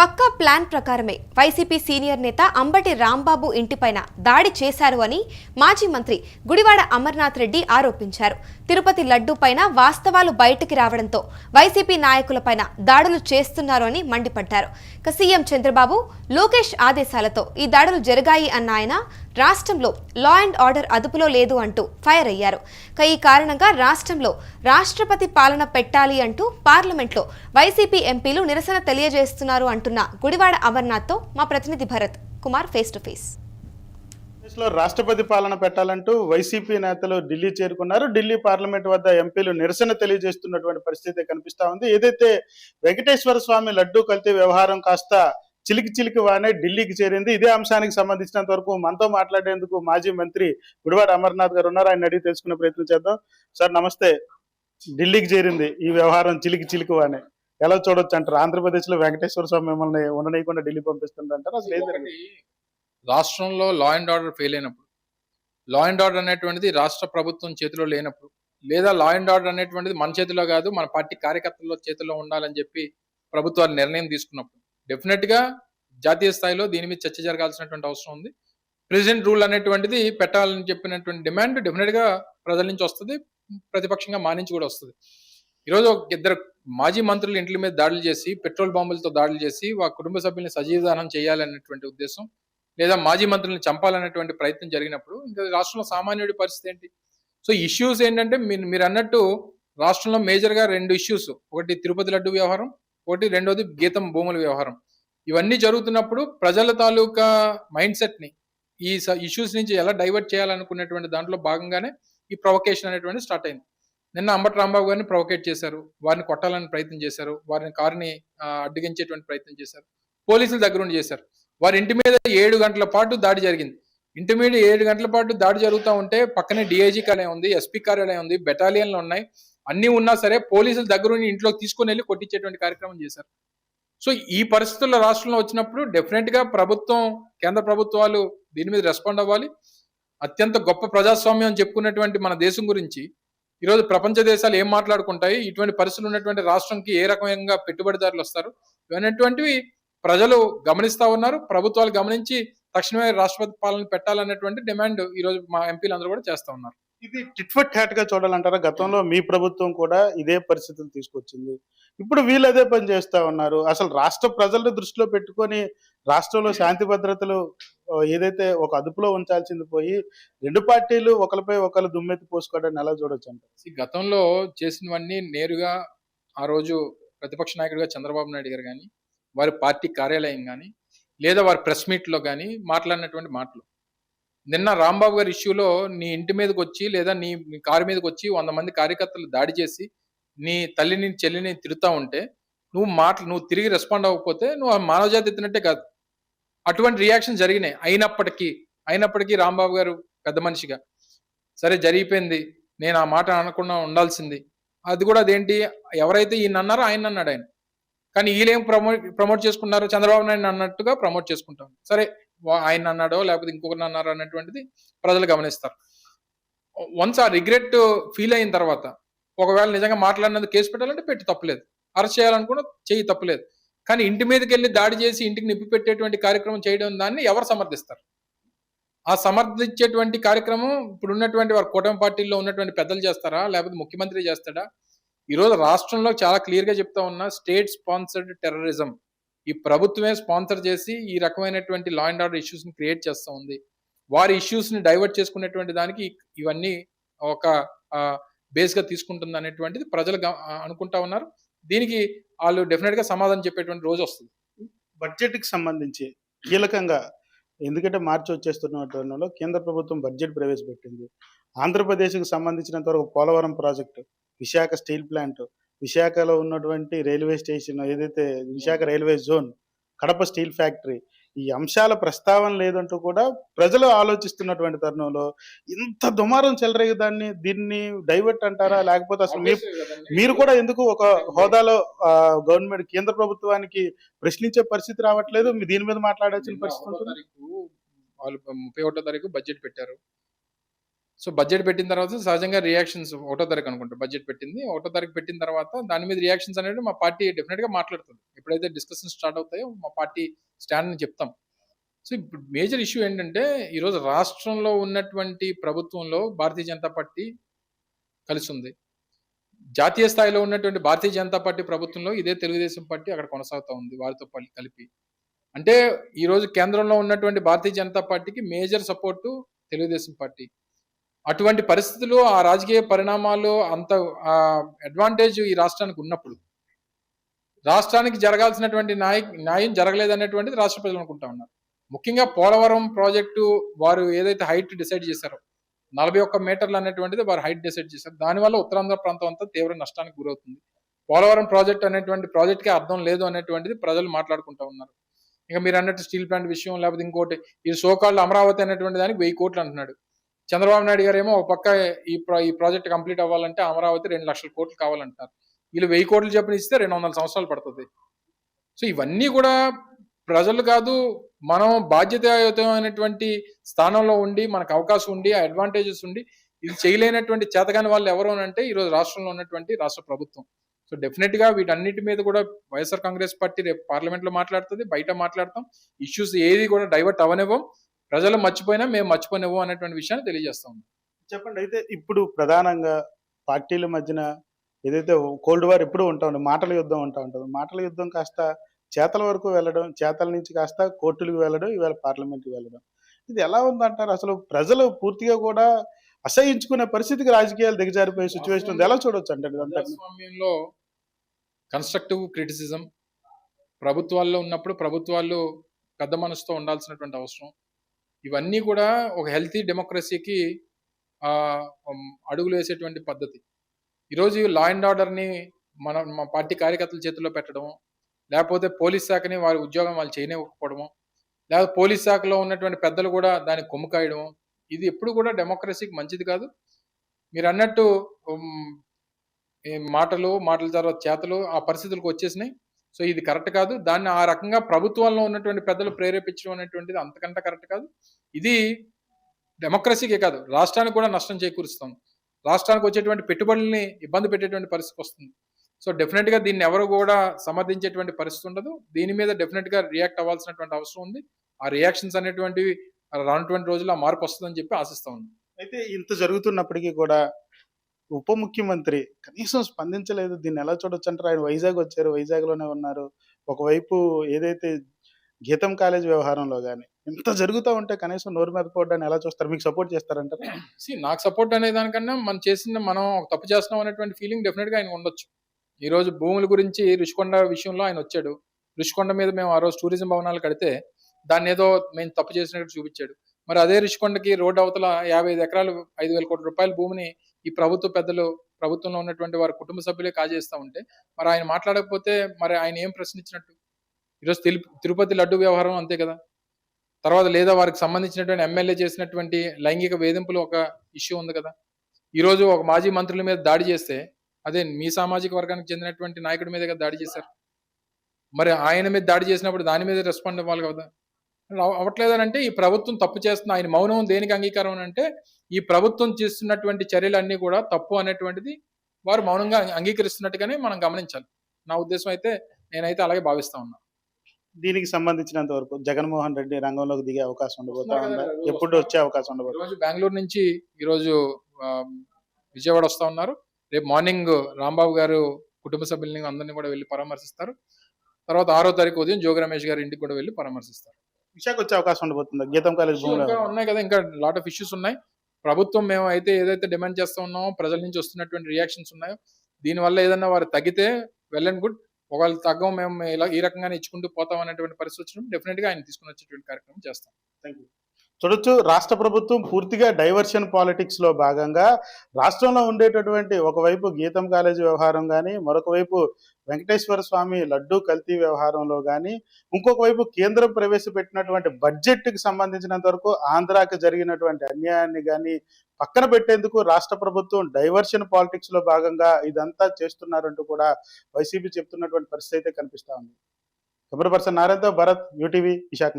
పక్కా plan ప్రకారమే YCP senior నేత అంబటి రాంబాబు ఇంటిపైన దాడి చేశారు అని మాజీ మంత్రి గుడివాడ అమర్నాథ్ రెడ్డి ఆరోపించారు. తిరుపతి లడ్డూ పైన వాస్తవాలు బయటికి రావడంతో వైసీపీ నాయకులపైన దాడులు చేస్తున్నారు అని మండిపడ్డారు. సీఎం చంద్రబాబు, లోకేష్ ఆదేశాలతో ఈ దాడులు జరిగాయి అన్న ఆయన రాష్ట్రంలో లా అండ్ ఆర్డర్ అదుపులో లేదు అంటూ ఫైర్ అయ్యారు. ఈ కారణంగా రాష్ట్రంలో రాష్ట్రపతి పాలన పెట్టాలి అంటూ పార్లమెంట్లో వైసీపీ ఎంపీలు నిరసన తెలియజేస్తున్నారు అంటున్న గుడివాడ అమర్నాథ్తో మా ప్రతినిధి Bharat Kumar face to face. రాష్ట్రపతి పాలన పెట్టాలంటూ వైసీపీ నేతలు ఢిల్లీ చేరుకున్నారు. ఢిల్లీ పార్లమెంట్ వద్ద ఎంపీలు నిరసన తెలియజేస్తున్నటువంటి పరిస్థితి కనిపిస్తా ఉంది. ఏదైతే వెంకటేశ్వర స్వామి లడ్డూ కల్తీ వ్యవహారం కాస్త చిలికి వానే ఢిల్లీకి చేరింది. ఇదే అంశానికి సంబంధించినంత వరకు మనతో మాట్లాడేందుకు మాజీ మంత్రి గుడివాడ అమర్నాథ్ గారు ఉన్నారు. ఆయన అడిగి తెలుసుకునే ప్రయత్నం చేద్దాం. సార్ నమస్తే. ఢిల్లీకి చేరింది ఈ వ్యవహారం చిలికి వానే, ఎలా చూడొచ్చు అంటారు? ఆంధ్రప్రదేశ్ లో వెంకటేశ్వర స్వామి మిమ్మల్ని ఉండనీయకుండా ఢిల్లీ పంపిస్తుంటారు. అసలు ఏం జరిగింది? రాష్ట్రంలో లా అండ్ ఆర్డర్ ఫెయిల్ అయినప్పుడు, లా అండ్ ఆర్డర్ అనేటువంటిది రాష్ట్ర ప్రభుత్వం చేతిలో లేనప్పుడు, లేదా లా అండ్ ఆర్డర్ అనేటువంటిది మన చేతిలో కాదు మన పార్టీ కార్యకర్తల చేతిలో ఉండాలని చెప్పి ప్రభుత్వాలు నిర్ణయం తీసుకున్నప్పుడు డెఫినెట్ గా జాతీయ స్థాయిలో దీని మీద చర్చ జరగాల్సినటువంటి అవసరం ఉంది. ప్రెసిడెంట్ రూల్ అనేటువంటిది పెట్టాలని చెప్పినటువంటి డిమాండ్ డెఫినెట్ గా ప్రజల నుంచి వస్తుంది, ప్రతిపక్షంగా మా నుంచి కూడా వస్తుంది. ఈరోజు ఇద్దరు మాజీ మంత్రులు ఇంట్ల మీద దాడులు చేసి, పెట్రోల్ బాంబులతో దాడులు చేసి వారి కుటుంబ సభ్యుల్ని సజీవదానం చేయాలనేటువంటి ఉద్దేశం, లేదా మాజీ మంత్రులను చంపాలనేటువంటి ప్రయత్నం జరిగినప్పుడు ఇంకా రాష్ట్రంలో సామాన్యుడి పరిస్థితి ఏంటి? సో ఇష్యూస్ ఏంటంటే మీరు అన్నట్టు రాష్ట్రంలో మేజర్ గా రెండు ఇష్యూస్, ఒకటి తిరుపతి లడ్డు వ్యవహారం, ఒకటి రెండోది గీతం భూముల వ్యవహారం. ఇవన్నీ జరుగుతున్నప్పుడు ప్రజల తాలూకా మైండ్ సెట్ ని ఈ ఇష్యూస్ నుంచి ఎలా డైవర్ట్ చేయాలనుకునేటువంటి దాంట్లో భాగంగానే ఈ ప్రొవకేషన్ అనేటువంటి స్టార్ట్ అయింది. నిన్న అంబటి రాంబాబు గారిని ప్రొవకేట్ చేశారు, వారిని కొట్టాలని ప్రయత్నం చేశారు, వారిని కారుని అడ్డగించేటువంటి ప్రయత్నం చేశారు, పోలీసుల దగ్గర ఉండి చేశారు. వారి ఇంటి మీద 7 గంటల పాటు దాడి జరిగింది. ఇంటి మీద 7 గంటల పాటు దాడి జరుగుతూ ఉంటే పక్కనే డిఐజీ కార్యాలయం ఉంది, ఎస్పీ కార్యాలయం ఉంది, బెటాలియన్లు ఉన్నాయి, అన్ని ఉన్నా సరే పోలీసుల దగ్గర ఇంట్లోకి తీసుకుని వెళ్ళి కొట్టించేటువంటి కార్యక్రమం చేశారు. సో ఈ పరిస్థితుల్లో రాష్ట్రంలో వచ్చినప్పుడు డెఫినెట్ గా ప్రభుత్వం, కేంద్ర ప్రభుత్వాలు దీని మీద రెస్పాండ్ అవ్వాలి. అత్యంత గొప్ప ప్రజాస్వామ్యం అని చెప్పుకున్నటువంటి మన దేశం గురించి ఈరోజు ప్రపంచ దేశాలు ఏం మాట్లాడుకుంటాయి, ఇటువంటి పరిస్థితులు ఉన్నటువంటి రాష్ట్రంకి ఏ రకమైన పెట్టుబడిదారులు వస్తారు, ఇవన్నటువంటివి ప్రజలు గమనిస్తా ఉన్నారు. ప్రభుత్వాలు గమనించి తక్షణమే రాష్ట్రపతి పాలన పెట్టాలనేటువంటి డిమాండ్ ఈ రోజు మా ఎంపీలు అందరూ కూడా చేస్తా ఉన్నారు. ఇది టిట్ ఫర్ టాట్ గా చూడాలంటారా? గతంలో మీ ప్రభుత్వం కూడా ఇదే పరిస్థితులు తీసుకొచ్చింది, ఇప్పుడు వీళ్ళు అదే పని చేస్తా ఉన్నారు. అసలు రాష్ట్ర ప్రజలను దృష్టిలో పెట్టుకొని రాష్ట్రంలో శాంతి భద్రతలు ఏదైతే ఒక అదుపులో ఉంచాల్సింది పోయి రెండు పార్టీలు ఒకరిపై ఒకరు దుమ్మెత్తి పోసుకోవడాన్ని ఎలా చూడొచ్చు అంటారు? గతంలో చేసినవన్నీ నేరుగా ఆ రోజు ప్రతిపక్ష నాయకుడిగా చంద్రబాబు నాయుడు గారు కానీ, వారి పార్టీ కార్యాలయం కానీ, లేదా వారి ప్రెస్ మీట్ లో కానీ మాట్లాడినటువంటి మాటలు. నిన్న రాంబాబు గారి ఇష్యూలో నీ ఇంటి మీదకి వచ్చి, లేదా నీ కారు మీదకి వచ్చి 100 మంది కార్యకర్తలు దాడి చేసి నీ తల్లిని చెల్లిని తిరుగుతా ఉంటే నువ్వు తిరిగి రెస్పాండ్ అవ్వకపోతే నువ్వు మానవజాతి ఎత్తినట్టే కాదు. అటువంటి రియాక్షన్ జరిగినాయి. అయినప్పటికీ రాంబాబు గారు పెద్ద మనిషిగా సరే జరిగిపోయింది, నేను ఆ మాట అనకుండా ఉండాల్సింది, అది కూడా అదేంటి, ఎవరైతే ఈయన అన్నారో ఆయన అన్నాడు ఆయన, కానీ వీళ్ళేం ప్రమోట్ చేసుకున్నారు, చంద్రబాబు నాయుడు అన్నట్టుగా ప్రమోట్ చేసుకుంటాం. సరే ఆయన అన్నాడో లేకపోతే ఇంకొకరిని అన్నారో అనేటువంటిది ప్రజలు గమనిస్తారు. వన్స్ ఆ రిగ్రెట్ ఫీల్ అయిన తర్వాత ఒకవేళ నిజంగా మాట్లాడినందుకు కేసు పెట్టాలంటే పెట్టి తప్పులేదు, అరెస్ట్ చేయాలనుకున్నా చెయ్యి తప్పులేదు. కానీ ఇంటి మీదకి వెళ్ళి దాడి చేసి ఇంటికి నిప్పి పెట్టేటువంటి కార్యక్రమం చేయడం దాన్ని ఎవరు సమర్థిస్తారు? ఆ సమర్థించేటువంటి కార్యక్రమం ఇప్పుడు ఉన్నటువంటి వారి కూటమి పార్టీల్లో ఉన్నటువంటి పెద్దలు చేస్తారా, లేకపోతే ముఖ్యమంత్రి చేస్తాడా? ఈరోజు రాష్ట్రంలో చాలా క్లియర్ గా చెప్తా ఉన్నా, స్టేట్ స్పాన్సర్డ్ టెర్రరిజం ఈ ప్రభుత్వమే స్పాన్సర్ చేసి ఈ రకమైనటువంటి లా అండ్ ఆర్డర్ ఇష్యూస్ ని క్రియేట్ చేస్తూ ఉంది. వారి ఇష్యూస్ ని డైవర్ట్ చేసుకునేటువంటి దానికి ఇవన్నీ ఒక బేస్ గా తీసుకుంటుంది అనేటువంటిది ప్రజలు అనుకుంటా ఉన్నారు. దీనికి వాళ్ళు డెఫినెట్ గా సమాధానం చెప్పేటువంటి రోజు వస్తుంది. బడ్జెట్ కి సంబంధించి కీలకంగా, ఎందుకంటే మార్చి వచ్చేస్తున్న తరుణంలో కేంద్ర ప్రభుత్వం బడ్జెట్ ప్రవేశపెట్టింది. ఆంధ్రప్రదేశ్కి సంబంధించినంత వరకు Polavaram project, Visakha steel plant, విశాఖలో ఉన్నటువంటి రైల్వే స్టేషన్, ఏదైతే Visakha railway zone, Kadapa steel factory, ఈ అంశాల ప్రస్తావన లేదంటూ కూడా ప్రజలు ఆలోచిస్తున్నటువంటి తరుణంలో ఇంత దుమారం చెలరేగదాన్ని దీన్ని డైవర్ట్ అంటారా? లేకపోతే అసలు మీరు కూడా ఎందుకు ఒక హోదాలో గవర్నమెంట్ కేంద్ర ప్రభుత్వానికి ప్రశ్నించే పరిస్థితి రావట్లేదు? దీని మీద మాట్లాడాల్సిన పరిస్థితి ఉంటుంది. వాళ్ళు 31వ తారీఖు బడ్జెట్ పెట్టారు. సో బడ్జెట్ పెట్టిన తర్వాత సహజంగా రియాక్షన్స్ 1వ తారీఖు అనుకుంటా బడ్జెట్ పెట్టింది. 1వ తారీఖు పెట్టిన తర్వాత దాని మీద రియాక్షన్స్ అనేవి మా పార్టీ డెఫినిట్‌గా మాట్లాడుతుంది. ఎప్పుడైతే డిస్కషన్స్ స్టార్ట్ అవుతాయో మా పార్టీ స్టాండ్‌ని చెప్తాం. సో ఇప్పుడు మేజర్ ఇష్యూ ఏంటంటే ఈరోజు రాష్ట్రంలో ఉన్నటువంటి ప్రభుత్వంలో భారతీయ జనతా పార్టీ కలిసుంది. జాతీయ స్థాయిలో ఉన్నటువంటి భారతీయ జనతా పార్టీ ప్రభుత్వంలో ఇదే తెలుగుదేశం పార్టీ అక్కడ కొనసాగుతా ఉంది వారితో కలిపి. అంటే ఈరోజు కేంద్రంలో ఉన్నటువంటి భారతీయ జనతా పార్టీకి మేజర్ సపోర్టు తెలుగుదేశం పార్టీ. అటువంటి పరిస్థితులు ఆ రాజకీయ పరిణామాలు అంత అడ్వాంటేజ్ ఈ రాష్ట్రానికి ఉన్నప్పుడు రాష్ట్రానికి జరగాల్సినటువంటి న్యాయం జరగలేదనేటువంటిది రాష్ట్ర ప్రజలు అనుకుంటా ఉన్నారు. ముఖ్యంగా పోలవరం ప్రాజెక్టు వారు ఏదైతే హైట్ డిసైడ్ చేశారో 41 మీటర్లు అనేటువంటిది వారు హైట్ డిసైడ్ చేశారు. దానివల్ల ఉత్తరాంధ్ర ప్రాంతం అంతా తీవ్ర నష్టానికి గురవుతుంది. పోలవరం ప్రాజెక్ట్ అనేటువంటి ప్రాజెక్ట్కి అర్థం లేదు అనేటువంటిది ప్రజలు మాట్లాడుకుంటా ఉన్నారు. ఇక మీరు అన్నట్టు స్టీల్ ప్లాంట్ విషయం లేకపోతే ఇంకోటి ఈ సోకాళ్ళు అమరావతి అనేటువంటి దానికి 1000 కోట్లు అంటున్నాడు. చంద్రబాబు నాయుడు గారు ఏమో ఒక పక్క ఈ ప్రాజెక్ట్ కంప్లీట్ అవ్వాలంటే అమరావతి 2 లక్షల కోట్లు కావాలంటారు. వీళ్ళు 1000 కోట్లు చెప్పిన ఇస్తే 200 సంవత్సరాలు పడుతుంది. సో ఇవన్నీ కూడా ప్రజలు కాదు, మనం బాధ్యతాయుతమైనటువంటి స్థానంలో ఉండి మనకు అవకాశం ఉండి ఆ అడ్వాంటేజెస్ ఉండి ఇది చేయలేనటువంటి చేతగాని వాళ్ళు ఎవరు అంటే ఈరోజు రాష్ట్రంలో ఉన్నటువంటి రాష్ట్ర ప్రభుత్వం. సో డెఫినెట్ గా వీటన్నిటి మీద కూడా వైఎస్ఆర్ కాంగ్రెస్ పార్టీ రేపు పార్లమెంట్ లో మాట్లాడుతుంది, బయట మాట్లాడతాం. ఇష్యూస్ ఏది కూడా డైవర్ట్ అవనివ్వం, ప్రజలు మర్చిపోయినా మేము మర్చిపోనివ్వం అనేటువంటి విషయాన్ని తెలియజేస్తాం. చెప్పండి. అయితే ఇప్పుడు ప్రధానంగా పార్టీల మధ్యన ఏదైతే కోల్డ్ వార్ ఎప్పుడు ఉంటా ఉంటుంది, మాటల యుద్ధం ఉంటా ఉంటుంది. మాటల యుద్ధం కాస్త చేతల వరకు వెళ్ళడం, చేతల నుంచి కాస్త కోర్టులకు వెళ్ళడం, ఇవాళ పార్లమెంట్కి వెళ్ళడం. ఇది ఎలా ఉందంటారు? అసలు ప్రజలు పూర్తిగా కూడా అసహించుకునే పరిస్థితికి రాజకీయాలు దిగజారిపోయే సిచ్యువేషన్ ఉంది. ఎలా చూడొచ్చు అంటే ఇదంతా? ప్రజాస్వామ్యంలో కన్స్ట్రక్టివ్ క్రిటిసిజం ప్రభుత్వాల్లో ఉన్నప్పుడు ప్రభుత్వాలు పెద్ద మనసుతో ఉండాల్సినటువంటి అవసరం. ఇవన్నీ కూడా ఒక హెల్తీ డెమోక్రసీకి అడుగులు వేసేటువంటి పద్ధతి. ఈరోజు లా అండ్ ఆర్డర్ని మా పార్టీ కార్యకర్తల చేతుల్లో పెట్టడం, లేకపోతే పోలీస్ శాఖని వారి ఉద్యోగం వాళ్ళు చేయనివ్వకపోవడము, లేకపోతే పోలీస్ శాఖలో ఉన్నటువంటి పెద్దలు కూడా దానికి కొమ్ము కాయడము, ఇది ఎప్పుడు కూడా డెమోక్రసీకి మంచిది కాదు. మీరు అన్నట్టు మాటల తర్వాత చేతలు ఆ పరిస్థితులకు వచ్చేసినాయి. సో ఇది కరెక్ట్ కాదు. దాన్ని ఆ రకంగా ప్రభుత్వంలో ఉన్నటువంటి పెద్దలు ప్రేరేపించడం అనేటువంటిది అంతకంటే కరెక్ట్ కాదు. ఇది డెమోక్రసీకే కాదు, రాష్ట్రానికి కూడా నష్టం చేకూరుస్తుంది. రాష్ట్రానికి వచ్చేటువంటి పెట్టుబడుల్ని ఇబ్బంది పెట్టేటువంటి పరిస్థితి వస్తుంది. సో డెఫినెట్ గా దీన్ని ఎవరు కూడా సమర్థించేటువంటి పరిస్థితి ఉండదు. దీని మీద డెఫినెట్ గా రియాక్ట్ అవ్వాల్సినటువంటి అవసరం ఉంది. ఆ రియాక్షన్స్ అనేటువంటివి రానుటువంటి రోజుల్లో ఆ మార్పు వస్తుందని చెప్పి ఆశిస్తా ఉన్నాం. అయితే ఇంత జరుగుతున్నప్పటికీ కూడా ఉప ముఖ్యమంత్రి కనీసం స్పందించలేదు. దీన్ని ఎలా చూడొచ్చు అంటారు? ఆయన వైజాగ్ వచ్చారు, వైజాగ్ లోనే ఉన్నారు. ఒకవైపు ఏదైతే గీతం కాలేజ్ వ్యవహారంలో కానీ ఇంత జరుగుతూ ఉంటే కనీసం నోరు మీద పోవడాన్ని ఎలా చూస్తారు? మీకు సపోర్ట్ చేస్తారంటారు? నాకు సపోర్ట్ అనే దానికన్నా మనం ఒక తప్పు చేస్తున్నాం అనేటువంటి ఫీలింగ్ డెఫినెట్ గా ఆయన ఉండొచ్చు. ఈ రోజు భూముల గురించి రుషికొండ విషయంలో ఆయన వచ్చాడు. రుషికొండ మీద మేము ఆ రోజు టూరిజం భవనాలు కడితే దాన్ని ఏదో మేము తప్పు చేసినట్టు చూపించాడు. మరి అదే రుషికొండకి రోడ్డు అవతల 55 ఎకరాలు 5,000 కోట్ల రూపాయల భూమిని ఈ ప్రభుత్వ పెద్దలు ప్రభుత్వంలో ఉన్నటువంటి వారి కుటుంబ సభ్యులే కాజేస్తా ఉంటే మరి ఆయన మాట్లాడకపోతే మరి ఆయన ఏం ప్రశ్నించినట్టు? ఈరోజు తిరుపతి లడ్డు వ్యవహారం అంతే కదా. తర్వాత లేదా వారికి సంబంధించినటువంటి ఎమ్మెల్యే చేసినటువంటి లైంగిక వేధింపులు ఒక ఇష్యూ ఉంది కదా. ఈరోజు ఒక మాజీ మంత్రుల మీద దాడి చేస్తే అదే మీ సామాజిక వర్గానికి చెందినటువంటి నాయకుడి మీద దాడి చేశారు. మరి ఆయన మీద దాడి చేసినప్పుడు దాని మీద రెస్పాండ్ అవ్వాలి కదా. అవ్వట్లేదనంటే ఈ ప్రభుత్వం తప్పు చేస్తున్న ఆయన మౌనం దేనికి అంగీకారం అంటే ఈ ప్రభుత్వం చేస్తున్నటువంటి చర్యలన్నీ కూడా తప్పు అనేటువంటిది వారు మౌనంగా అంగీకరిస్తున్నట్టుగానే మనం గమనించాలి. నా ఉద్దేశం అయితే నేనైతే అలాగే భావిస్తా ఉన్నా. దీనికి సంబంధించినంత వరకు జగన్మోహన్ రెడ్డి రంగంలోకి దిగే అవకాశం ఉండబోతా ఉందా? ఎప్పుడు వచ్చే అవకాశం ఉండబోతుంది? ఈరోజు బెంగళూరు నుంచి ఈరోజు విజయవాడ వస్తా ఉన్నారు. రేపు మార్నింగ్ రాంబాబు గారు కుటుంబ సభ్యులని అందరినీ కూడా వెళ్ళి పరామర్శిస్తారు. తర్వాత 6వ తారీఖు ఉదయం జోగి రమేష్ గారి ఇంటికి కూడా వెళ్ళి పరామర్శిస్తారు. విశాఖ వచ్చే అవకాశం ఉండబోతుందా? గీతం కాలేజ్ భూములు ఉన్నాయి కదా, ఇంకా లాట్ ఆఫ్ ఇష్యూస్ ఉన్నాయి. ప్రభుత్వం మేము అయితే ఏదైతే డిమాండ్ చేస్తా ఉన్నామో ప్రజల నుంచి వస్తున్నటువంటి రియాక్షన్స్ ఉన్నాయో దీనివల్ల ఏదన్నా వారు తగ్గితే వెల్ అండ్ గుడ్. ఒకవేళ తగ్గం మేము ఇలా ఈ రకంగానే ఇచ్చుకుంటూ పోతాం అనేటువంటి పరిస్థితి వచ్చినప్పుడు డెఫినెట్ గా ఆయన తీసుకుని వచ్చేటువంటి కార్యక్రమం చేస్తాం. Thank you. చూడొచ్చు, రాష్ట్ర ప్రభుత్వం పూర్తిగా డైవర్షన్ పాలిటిక్స్ లో భాగంగా రాష్ట్రంలో ఉండేటటువంటి ఒకవైపు గీతం కాలేజీ వ్యవహారం కానీ, మరొక వైపు వెంకటేశ్వర స్వామి లడ్డూ కల్తీ వ్యవహారంలో కానీ, ఇంకొక వైపు కేంద్రం ప్రవేశపెట్టినటువంటి బడ్జెట్ కి సంబంధించినంత వరకు ఆంధ్రాకి జరిగినటువంటి అన్యాయాన్ని కానీ పక్కన పెట్టేందుకు రాష్ట్ర ప్రభుత్వం డైవర్షన్ పాలిటిక్స్ లో భాగంగా ఇదంతా చేస్తున్నారంటూ కూడా వైసీపీ చెప్తున్నటువంటి పరిస్థితి అయితే కనిపిస్తా ఉంది. కెమెరా పర్సన్ నారాయణతో భరత్, యూటీవీ, విశాఖ.